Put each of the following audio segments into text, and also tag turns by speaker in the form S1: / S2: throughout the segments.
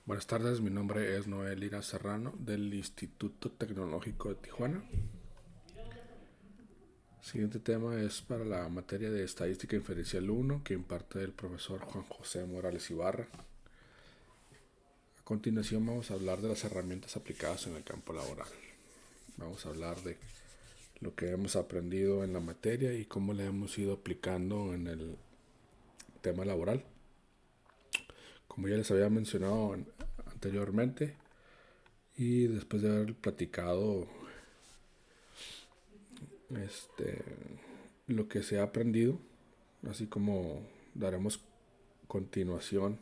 S1: Buenas tardes, mi nombre es Noel Lira Serrano del Instituto Tecnológico de Tijuana. El siguiente tema es para la materia de Estadística Inferencial 1 que imparte el profesor Juan José Morales Ibarra. A continuación vamos a hablar de las herramientas aplicadas en el campo laboral. Vamos a hablar de lo que hemos aprendido en la materia y cómo le hemos ido aplicando en el tema laboral. Como ya les había mencionado anteriormente, y después de haber platicado lo que se ha aprendido, así como daremos continuación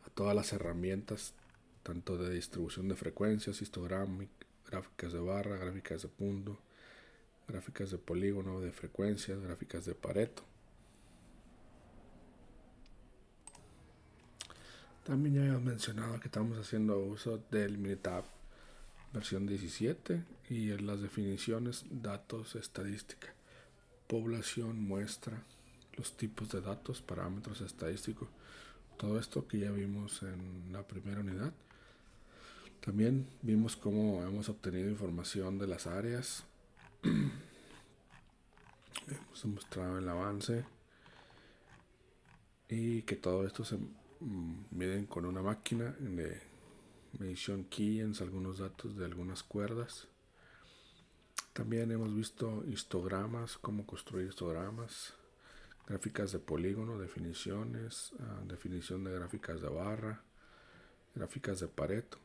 S1: a todas las herramientas, tanto de distribución de frecuencias, histograma, gráficas de barra, gráficas de punto, gráficas de polígono, de frecuencias, gráficas de Pareto. También ya habíamos mencionado que estamos haciendo uso del Minitab versión 17 y en las definiciones, datos, estadística, población, muestra, los tipos de datos, parámetros estadísticos, todo esto que ya vimos en la primera unidad. También vimos cómo hemos obtenido información de las áreas. Hemos mostrado el avance y que todo esto se miden con una máquina de medición Keyence, algunos datos de algunas cuerdas. También hemos visto histogramas, cómo construir histogramas, gráficas de polígono, definiciones, definición de gráficas de barra, gráficas de Pareto.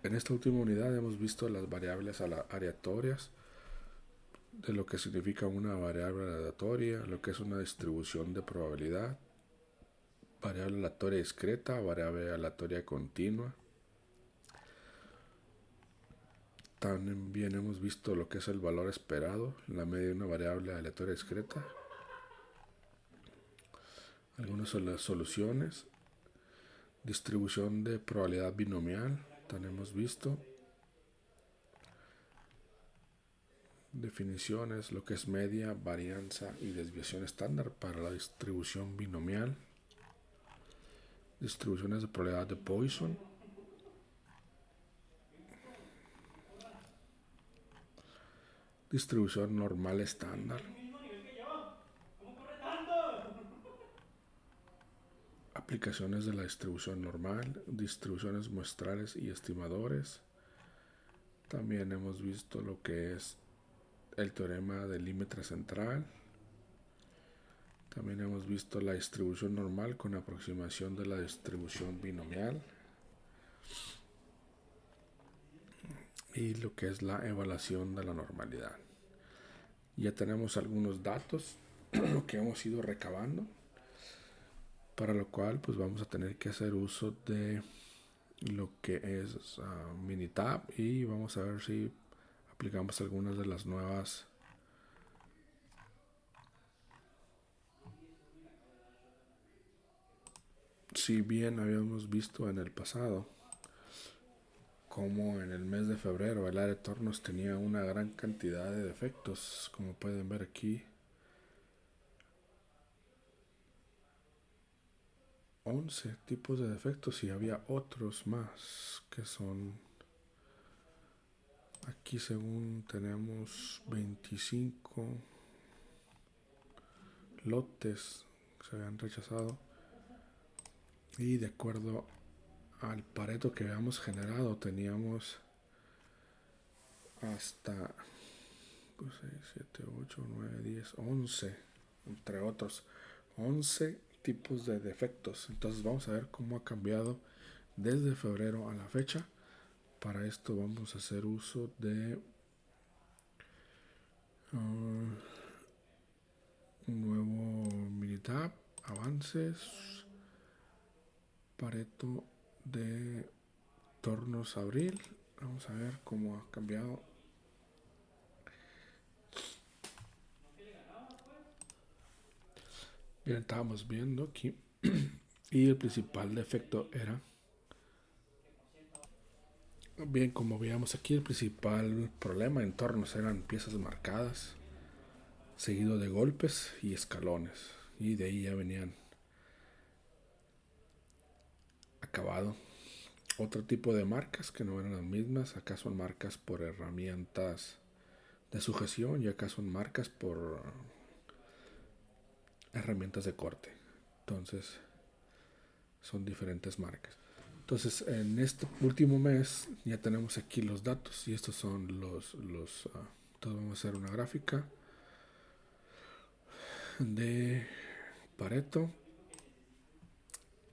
S1: En esta última unidad hemos visto las variables aleatorias, de lo que significa una variable aleatoria, lo que es una distribución de probabilidad, variable aleatoria discreta, variable aleatoria continua. También hemos visto lo que es el valor esperado, la media de una variable aleatoria discreta. Algunas son las soluciones, distribución de probabilidad binomial, también hemos visto. Definiciones, lo que es media, varianza y desviación estándar para la distribución binomial. Distribuciones de probabilidad de Poisson. Distribución normal estándar. Aplicaciones de la distribución normal, distribuciones muestrales y estimadores. También hemos visto lo que es el teorema del límite central. También hemos visto la distribución normal con aproximación de la distribución binomial. Y lo que es la evaluación de la normalidad. Ya tenemos algunos datos que hemos ido recabando, para lo cual pues vamos a tener que hacer uso de lo que es Minitab y vamos a ver si aplicamos algunas de las nuevas si bien habíamos visto en el pasado como en el mes de febrero el área de tornos tenía una gran cantidad de defectos, como pueden ver aquí 11 tipos de defectos y había otros más que son aquí, según tenemos 25 lotes que se habían rechazado, y de acuerdo al Pareto que habíamos generado teníamos hasta 6, 7, 8, 9, 10, 11, entre otros 11 tipos de defectos. Entonces vamos a ver cómo ha cambiado desde febrero a la fecha. Para esto vamos a hacer uso de un nuevo Minitab, avances, Pareto de tornos abril. Vamos a ver cómo ha cambiado. Bien, estábamos viendo aquí y el principal defecto era, bien, como veíamos aquí, el principal problema en tornos eran piezas marcadas, seguido de golpes y escalones, y de ahí ya venían acabado. otro tipo de marcas que no eran las mismas. Acá son marcas por herramientas de sujeción y acá son marcas por herramientas de corte. Entonces son diferentes marcas. Entonces en este último mes ya tenemos aquí los datos y estos son los entonces vamos a hacer una gráfica de Pareto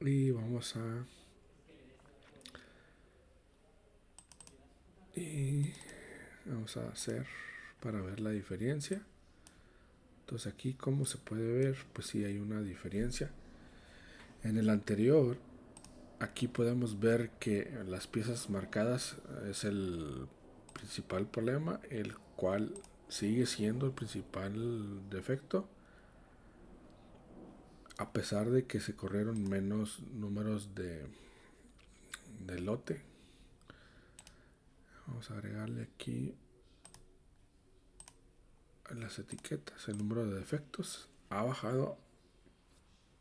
S1: y vamos a hacer para ver la diferencia. Entonces aquí como se puede ver, pues sí hay una diferencia. En el anterior, aquí podemos ver que las piezas marcadas es el principal problema, el cual sigue siendo el principal defecto, a pesar de que se corrieron menos números de lote. Vamos a agregarle aquí en las etiquetas el número de defectos. Ha bajado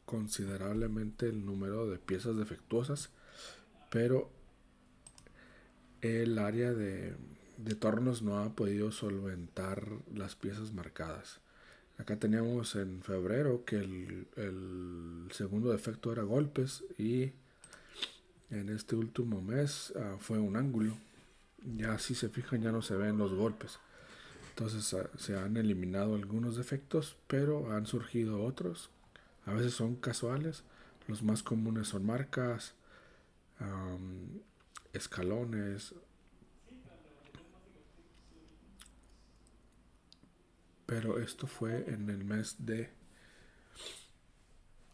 S1: considerablemente el número de piezas defectuosas, pero el área de tornos no ha podido solventar las piezas marcadas. Acá teníamos en febrero que el segundo defecto era golpes y en este último mes fue un ángulo. Ya si se fijan ya no se ven los golpes. Entonces se han eliminado algunos defectos, pero han surgido otros. A veces son casuales. Los más comunes son marcas, escalones, pero esto fue en el mes de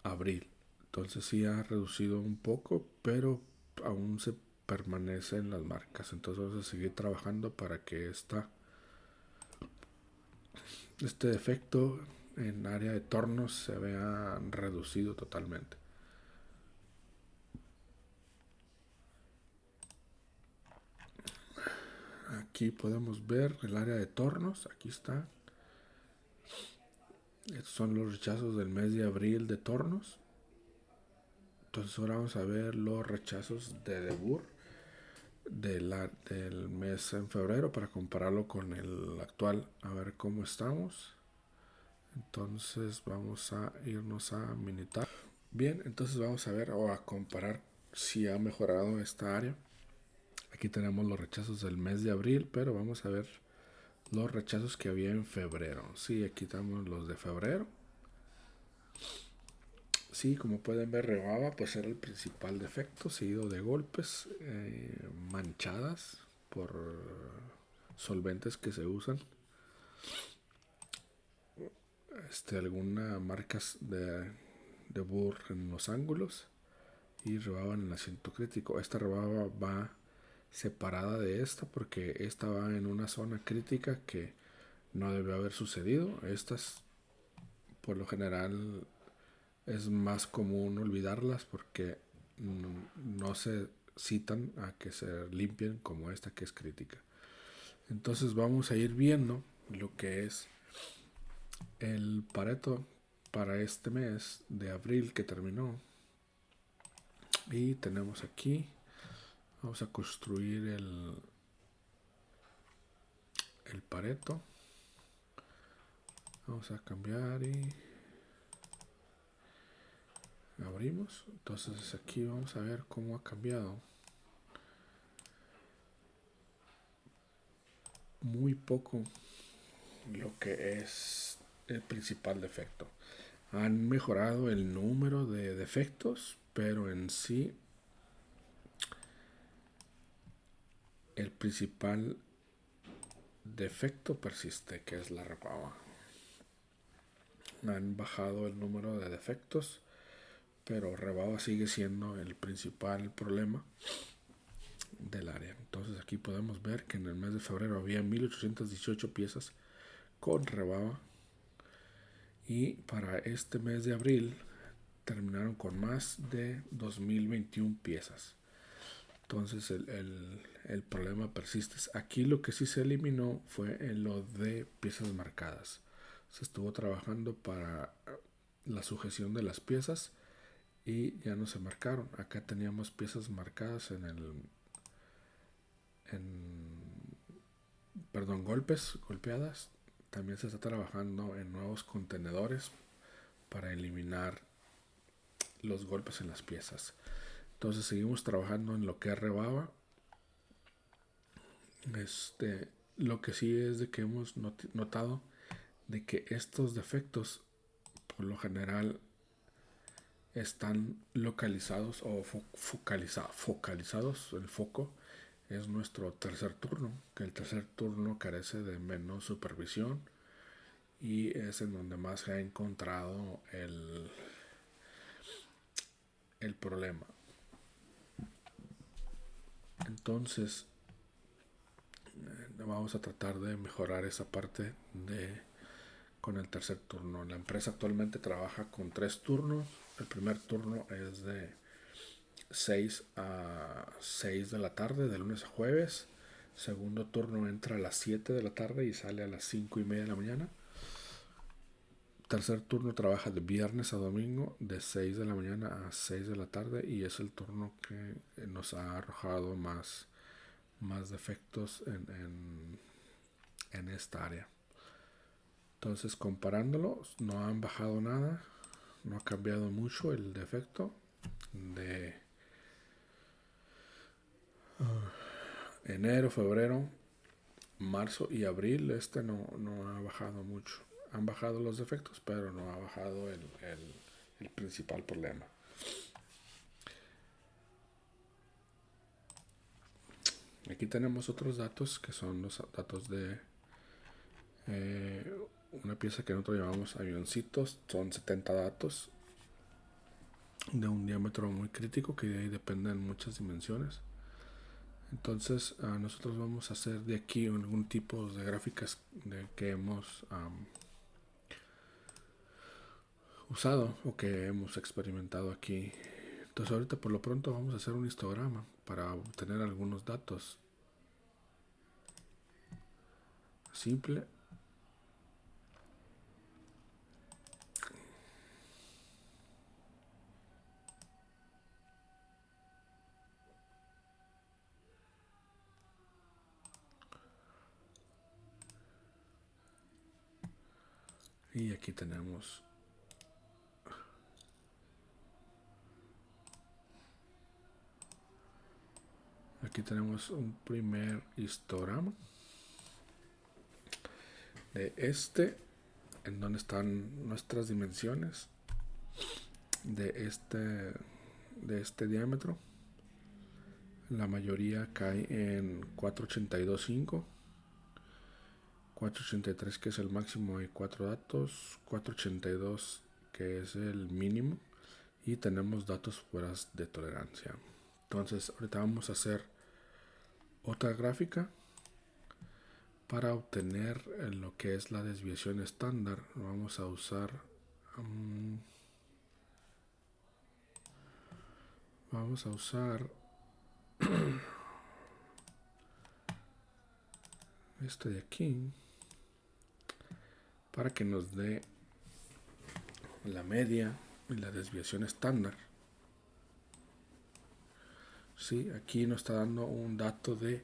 S1: abril. Entonces sí ha reducido un poco, pero aún se permanecen las marcas. Entonces vamos a seguir trabajando para que este defecto en área de tornos se vea reducido totalmente. Aquí podemos ver el área de tornos. Aquí está. Estos son los rechazos del mes de abril de tornos. Entonces ahora vamos a ver los rechazos de debur del mes en febrero para compararlo con el actual, a ver cómo estamos. Entonces vamos a irnos a Minitab. Bien, entonces vamos a ver o a comparar si ha mejorado esta área. Aquí tenemos los rechazos del mes de abril, pero vamos a ver los rechazos que había en febrero. Sí, aquí tenemos los de febrero. Sí, como pueden ver, rebaba pues era el principal defecto, seguido de golpes, manchadas por solventes que se usan, algunas marcas de burr en los ángulos y rebaba en el asiento crítico. Esta rebaba va separada de esta porque esta va en una zona crítica que no debe haber sucedido. Estas por lo general es más común olvidarlas porque no se citan a que se limpien como esta que es crítica. Entonces vamos a ir viendo lo que es el Pareto para este mes de abril que terminó. Y tenemos aquí, vamos a construir el Pareto. Vamos a cambiar y abrimos. Entonces aquí vamos a ver cómo ha cambiado. Muy poco lo que es el principal defecto. Han mejorado el número de defectos, pero en sí el principal defecto persiste, que es la rebaba. Han bajado el número de defectos, pero rebaba sigue siendo el principal problema del área. Entonces aquí podemos ver que en el mes de febrero había 1818 piezas con rebaba y para este mes de abril terminaron con más de 2021 piezas. Entonces el problema persiste. Aquí lo que sí se eliminó fue en lo de piezas marcadas. Se estuvo trabajando para la sujeción de las piezas y ya no se marcaron. Acá teníamos piezas marcadas golpeadas. También se está trabajando en nuevos contenedores para eliminar los golpes en las piezas. Entonces seguimos trabajando en lo que es rebaba. Lo que sí es de que hemos notado de que estos defectos por lo general están localizados o focalizados. El foco es nuestro tercer turno, que el tercer turno carece de menos supervisión y es en donde más se ha encontrado el problema. Entonces vamos a tratar de mejorar esa parte con el tercer turno. La empresa actualmente trabaja con 3 turnos. El primer turno es de 6 a 6 de la tarde, de lunes a jueves. Segundo turno entra a las 7 de la tarde y sale a las 5:30 de la mañana. Tercer turno trabaja de viernes a domingo, de 6 de la mañana a 6 de la tarde, y es el turno que nos ha arrojado más defectos en esta área. Entonces, comparándolo, no han bajado nada, no ha cambiado mucho el defecto de enero, febrero, marzo y abril. No ha bajado mucho. Han bajado los defectos, pero no ha bajado el principal problema. Aquí tenemos otros datos que son los datos de una pieza que nosotros llamamos avioncitos. Son 70 datos de un diámetro muy crítico, que de ahí dependen muchas dimensiones. Entonces nosotros vamos a hacer de aquí algún tipo de gráficas que hemos usado o que hemos experimentado aquí. Entonces ahorita por lo pronto vamos a hacer un histograma para obtener algunos datos. Simple. Y aquí tenemos un primer histograma de en donde están nuestras dimensiones de este diámetro. La mayoría cae en 482.5, 483 que es el máximo, hay 4 datos, 482 que es el mínimo, y tenemos datos fuera de tolerancia. Entonces ahorita vamos a hacer otra gráfica para obtener lo que es la desviación estándar. Vamos a usar este de aquí para que nos dé la media y la desviación estándar. Sí, aquí nos está dando un dato de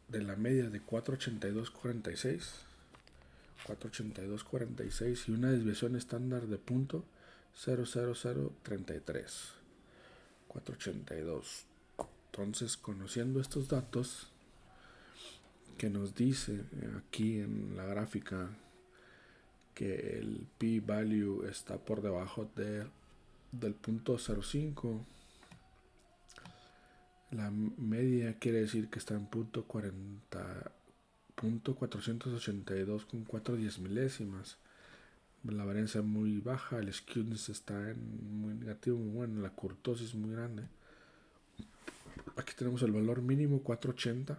S1: la media de 482.46 y una desviación estándar de .00033. 482. Entonces, conociendo estos datos, que nos dice aquí en la gráfica que el p-value está por debajo del .05, la media quiere decir que está en .482,4 milésimas. La varianza es muy baja, el skewness está en muy negativo, muy bueno, la kurtosis muy grande. Aquí tenemos el valor mínimo 480,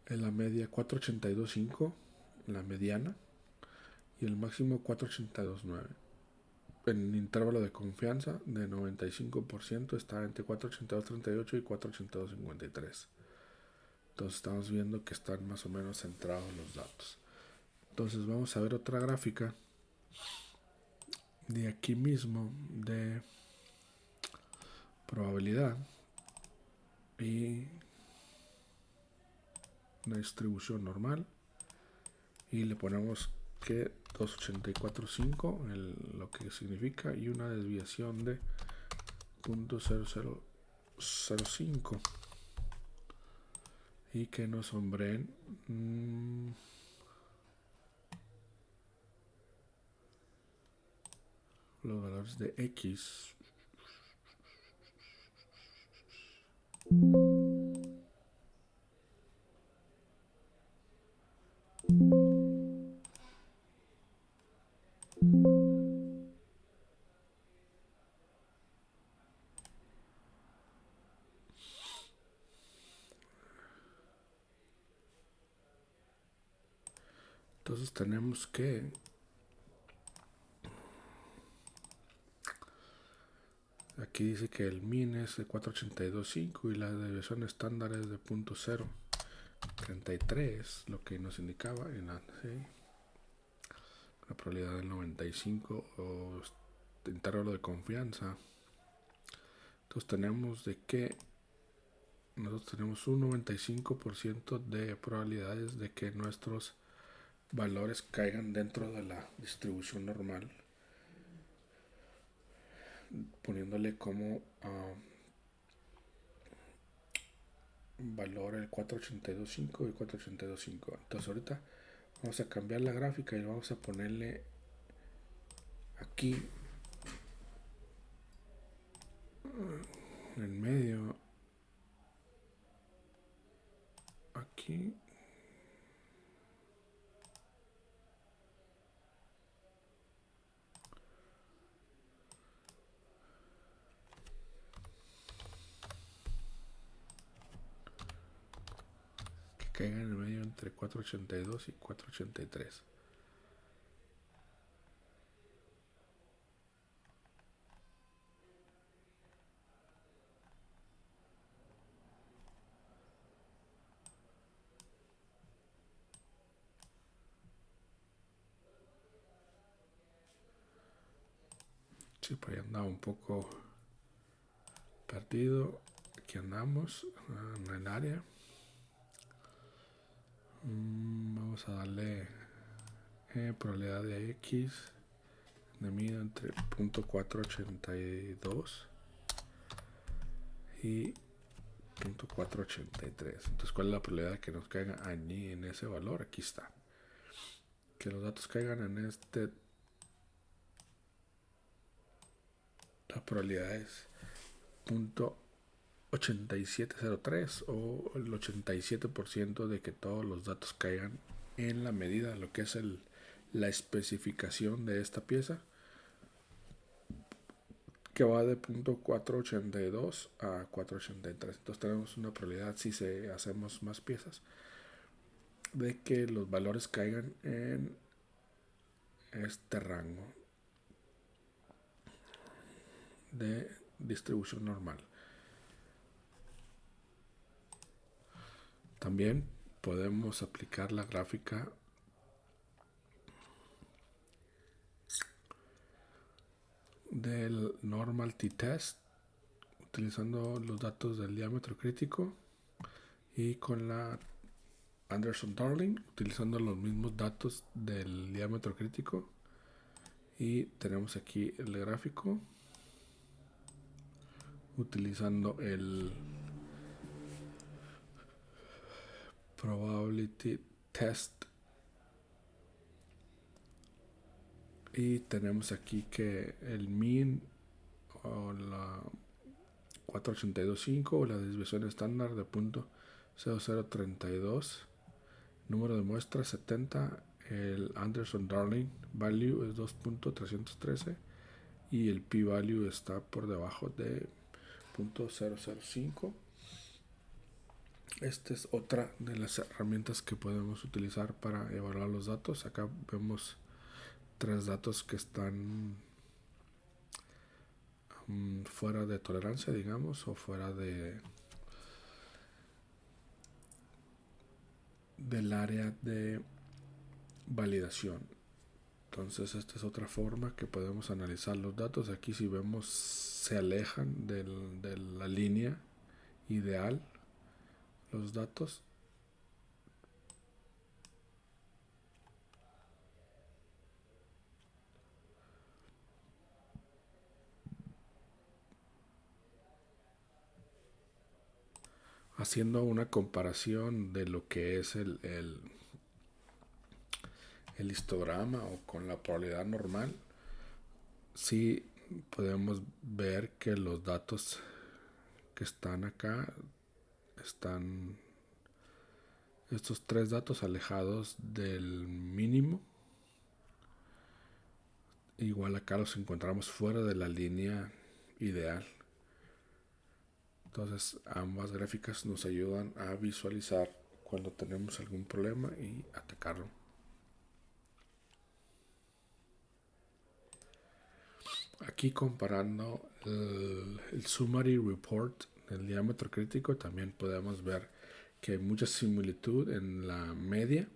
S1: en la media 482.5, la mediana, y el máximo 482.9. En intervalo de confianza de 95% está entre 482.38 y 482.53. Entonces estamos viendo que están más o menos centrados los datos. Entonces vamos a ver otra gráfica de aquí mismo de probabilidad y una distribución normal, y le ponemos que 284.5 lo que significa, y una desviación de 0.0005 y que nos sombreen los valores de X. Entonces tenemos que aquí dice que el min es de 482.5 y la desviación estándar es de 0.033, lo que nos indicaba en la probabilidad del 95 o intervalo de confianza. Entonces tenemos de que nosotros tenemos un 95% de probabilidades de que nuestros valores caigan dentro de la distribución normal, poniéndole como valor el 482.5 y 482.5. Entonces ahorita vamos a cambiar la gráfica y vamos a ponerle aquí en el medio, aquí, que caiga en el medio entre 482 y 483. Sí, por ahí andaba un poco perdido. Aquí andamos en el área. Vamos a darle probabilidad de X de medida entre 0.482 y 0.483. Entonces, ¿cuál es la probabilidad de que nos caiga allí en ese valor? Aquí está. Que los datos caigan en este. La probabilidad es 0.8703 o el 87% de que todos los datos caigan en la medida, lo que es la especificación de esta pieza, que va de 0.482 a 483. Entonces tenemos una probabilidad, si hacemos más piezas, de que los valores caigan en este rango de distribución normal. También podemos aplicar la gráfica del normal t-test utilizando los datos del diámetro crítico y con la Anderson-Darling utilizando los mismos datos del diámetro crítico, y tenemos aquí el gráfico utilizando el probability test, y tenemos aquí que el mean o la 482.5 o la desviación estándar de 0.0032, número de muestras 70, el Anderson-Darling value es 2.313 y el p-value está por debajo de 0.005. Esta es otra de las herramientas que podemos utilizar para evaluar los datos. Acá vemos tres datos que están fuera de tolerancia, digamos, o fuera del área de validación. Entonces esta es otra forma que podemos analizar los datos. Aquí si vemos se alejan de la línea ideal los datos. Haciendo una comparación de lo que es el histograma o con la probabilidad normal, sí podemos ver que los datos que están acá están estos tres datos alejados del mínimo. Igual acá los encontramos fuera de la línea ideal. Entonces ambas gráficas nos ayudan a visualizar cuando tenemos algún problema y atacarlo. Aquí comparando el summary report del diámetro crítico, también podemos ver que hay mucha similitud en la media.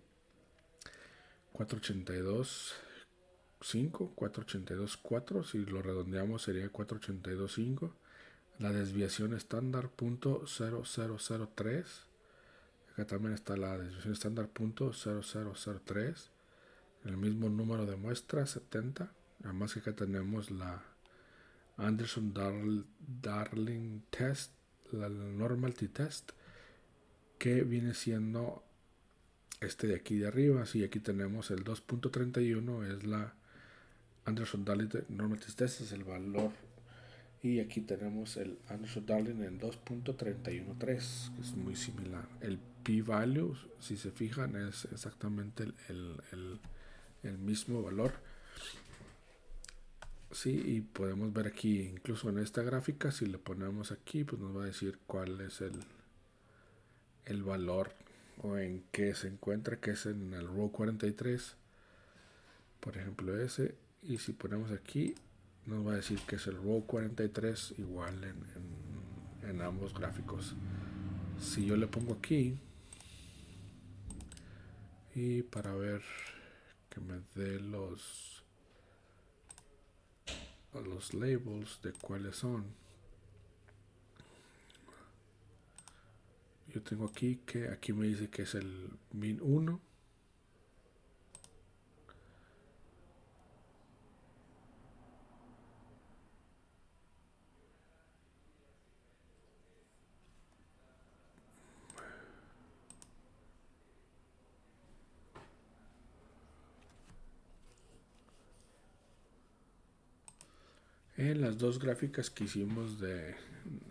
S1: 482.5, 482.4, si lo redondeamos sería 482.5. La desviación estándar .0003. Acá también está la desviación estándar .0003. El mismo número de muestras, 70. Además que acá tenemos la Anderson-Darling test, la normal t-test, que viene siendo este de aquí de arriba. Sí, aquí tenemos el 2.31, es la Anderson-Darling normal t-test, es el valor. Y aquí tenemos el Anderson-Darling en 2.313, que es muy similar. El p-value, si se fijan, es exactamente el mismo valor. Sí, y podemos ver aquí, incluso en esta gráfica, si le ponemos aquí, pues nos va a decir cuál es el valor o en qué se encuentra, que es en el row 43, por ejemplo ese. Y si ponemos aquí, nos va a decir que es el row 43 igual en ambos gráficos. Si yo le pongo aquí y para ver que me dé los labels de cuáles son, yo tengo aquí que aquí me dice que es el min 1. En las dos gráficas que hicimos de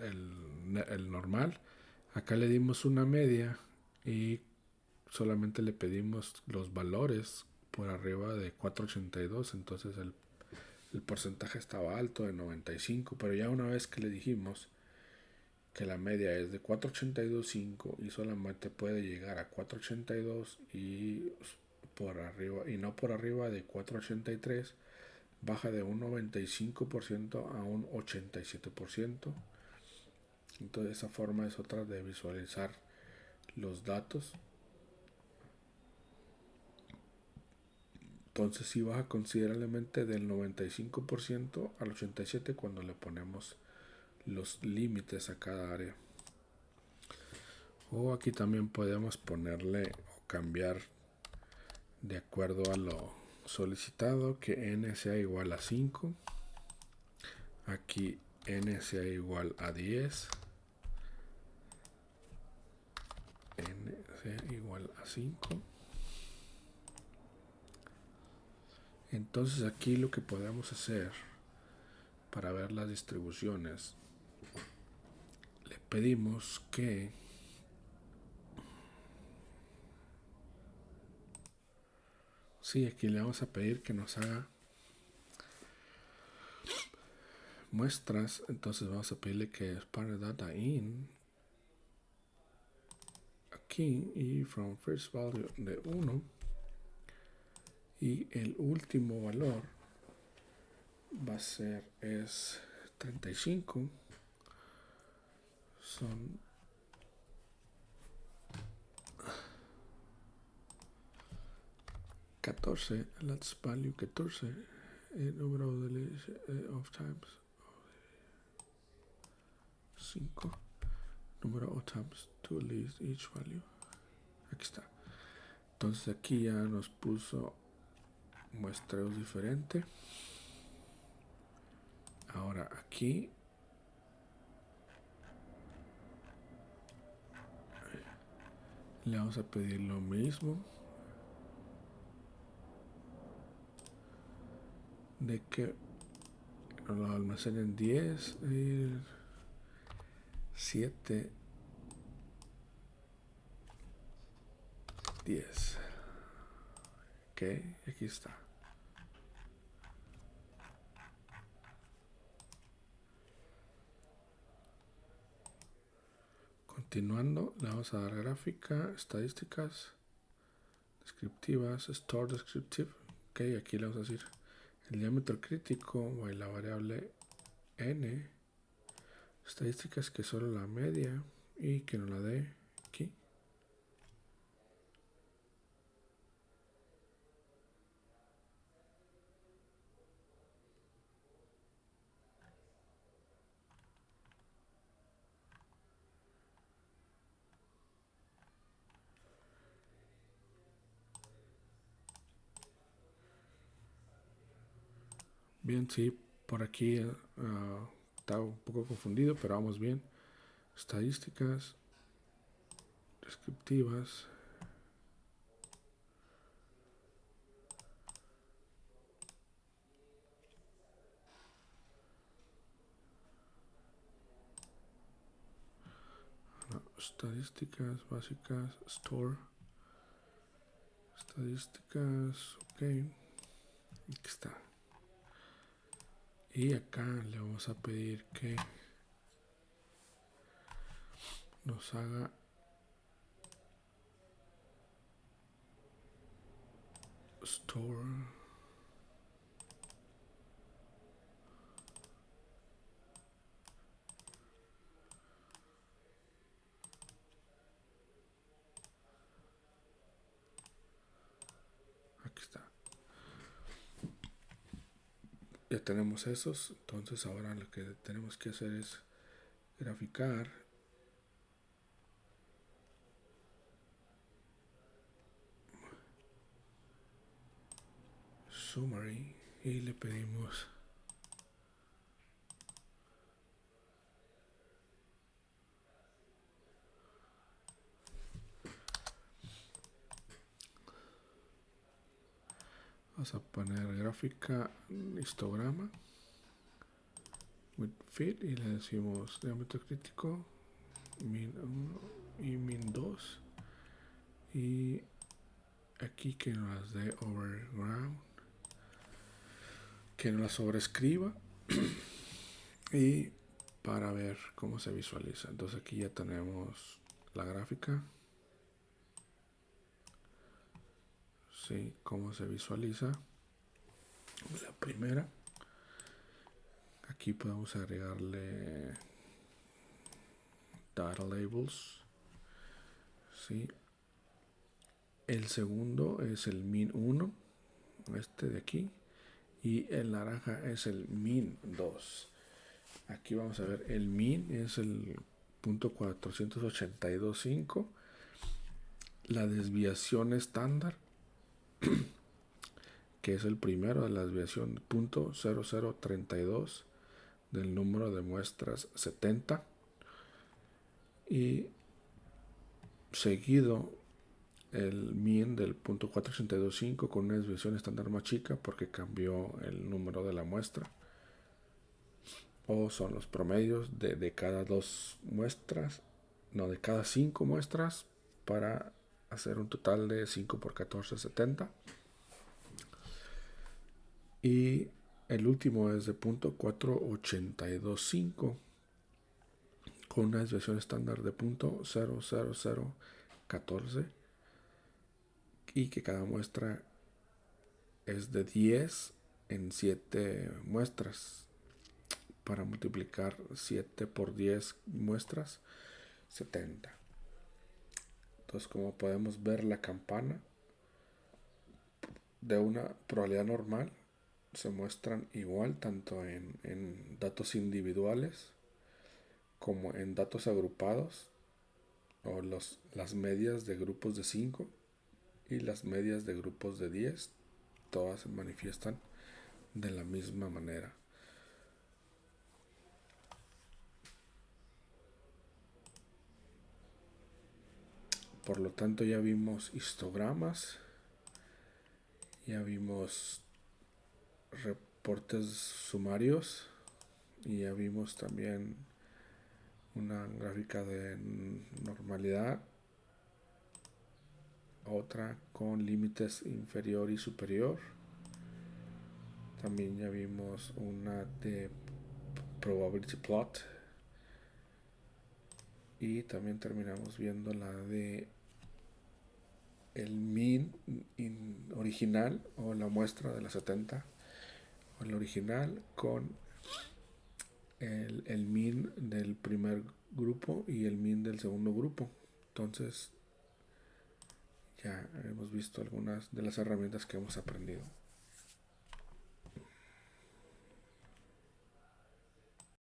S1: el normal, acá le dimos una media y solamente le pedimos los valores por arriba de 482, entonces el porcentaje estaba alto de 95, pero ya una vez que le dijimos que la media es de 482.5 y solamente puede llegar a 482 y por arriba y no por arriba de 483, baja de un 95% a un 87%. Entonces esa forma es otra de visualizar los datos. Entonces sí baja considerablemente del 95% al 87% cuando le ponemos los límites a cada área. O aquí también podemos ponerle o cambiar de acuerdo a lo solicitado, que n sea igual a 5. Aquí n sea igual a 10. N sea igual a 5. Entonces aquí lo que podemos hacer para ver las distribuciones, le pedimos que aquí le vamos a pedir que nos haga muestras. Entonces vamos a pedirle que pare data in aquí y from first value de 1 y el último valor va a ser es 35. Son 14, let's value 14, el número de of times 5, número of times to list each value. Aquí está. Entonces aquí ya nos puso muestreos diferentes. Ahora aquí le vamos a pedir lo mismo, de que lo almacenen 10 y 7, 10. Ok, aquí está. Continuando, le vamos a dar gráfica, estadísticas, descriptivas, store descriptive. Ok, aquí le vamos a decir el diámetro crítico y la variable n, estadísticas que solo la media y que nos la dé aquí. Bien, sí, por aquí está un poco confundido, pero vamos bien. Estadísticas, descriptivas. No, estadísticas básicas, store. Estadísticas, ok. Aquí está. Y acá le vamos a pedir que nos haga store. Aquí está. Ya tenemos esos. Entonces ahora lo que tenemos que hacer es graficar. Summary. Y le pedimos vamos a poner gráfica, histograma, with fit, y le decimos diámetro crítico, min 1 y min 2. Y aquí que nos dé overground, que nos la sobrescriba y para ver cómo se visualiza. Entonces aquí ya tenemos la gráfica. Sí, cómo se visualiza. La primera. Aquí podemos agregarle data labels. Sí. El segundo es el min 1, este de aquí. Y el naranja es el min 2. Aquí vamos a ver, el min es el punto 482.5. La desviación estándar, que es el primero de la desviación, punto 0032 del número de muestras 70. Y seguido el min del punto 482.5 con una desviación estándar más chica porque cambió el número de la muestra. O son los promedios de cada 2 muestras, no, de cada 5 muestras, para hacer un total de 5 por 14, 70. Y el último es de punto 482.5 con una desviación estándar de punto 00014 y que cada muestra es de 10 en 7 muestras. Para multiplicar 7 por 10 muestras, 70. Entonces, como podemos ver, la campana de una probabilidad normal se muestran igual tanto en datos individuales como en datos agrupados o las medias de grupos de 5 y las medias de grupos de 10. Todas se manifiestan de la misma manera. Por lo tanto, ya vimos histogramas, ya vimos reportes sumarios y ya vimos también una gráfica de normalidad, otra con límites inferior y superior. También ya vimos una de probability plot y también terminamos viendo la de el mean original o la muestra de la 70 o el original con el mean del primer grupo y el mean del segundo grupo. Entonces ya hemos visto algunas de las herramientas que hemos aprendido.